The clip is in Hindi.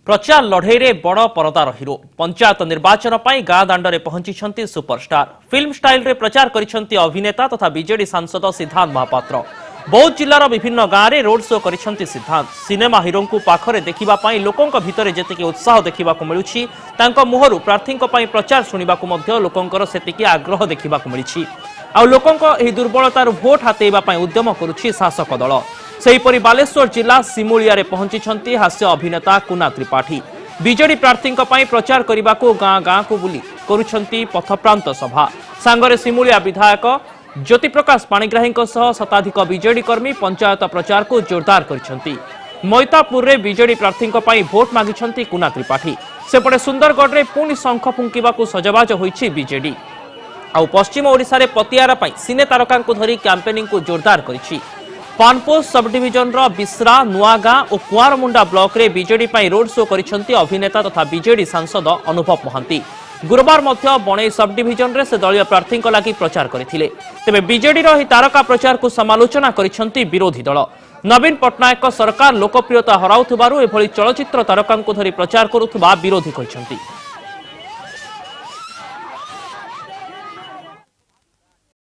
प्रचार लड़ई बड़ परदार हिरो पंचायत निर्वाचन पर गाँ दाण्ड पहुंची सुपरस्टार फिल्म स्टाइल रे प्रचार करिसेंती अभिनेता तथा बीजेडी सांसद सिद्धांत महापात्र। बौद्ध जिलार विभिन्न गाँव में रोड शो करिसेंती सिद्धांत। सिनेमा हिरो को पाखरे देखा लोकों भितर जेतिकी उत्साह देखा मिलूची मुहर प्रार्थी प्रचार शुणा लोकंर सेतिकी आग्रह देखा मिली। आउ लोकों दुर्बलतार भोट हातेबा उद्यम करुछि शासक दल। सेहीपरि बालेश्वर जिला सिमुलिया पहुंची हास्य अभिनेता कुना त्रिपाठी। बीजेडी प्रार्थी प्रचार करने को गाँ गाँ को बुली करुछंती पथप्रांत सभा। सांगरे सिमुलिया विधायक ज्योति प्रकाश पाणिग्राही शताधिक बीजेडी कर्मी पंचायत प्रचार को जोरदार करिसेंती। मैतापुर में बीजेडी प्रार्थी भोट मागिछंती कुना त्रिपाठी। सेपटे सुंदरगढ़ में पुणी शंख फुंकिबाकू सजबाज होईछि बीजेडी। आउ पश्चिम ओडिशा रे पतियारा पई सिने तारका को धरी कैंपेनिंग को जोरदार करिछि। पानपोष सब डिविजन रो बिस्रा नुआगां और कुआरमुंडा ब्लॉक रे बीजेडी पई रोड शो करिसेंती अभिनेता तथा बीजेडी सांसद अनुभव महांती। गुरुवार मध्य बणई सब डिविजन रे से दलीय प्रार्थी लागि प्रचार करथिले। तेबे बीजेडी रो ही तारका प्रचार को समालोचना करिसेंती विरोधी दल। नवीन पटनायक सरकार लोकप्रियता हराउथिबारु एभली चलचित्र तारका को धरी प्रचार करुथबा विरोधी कहिसेंती।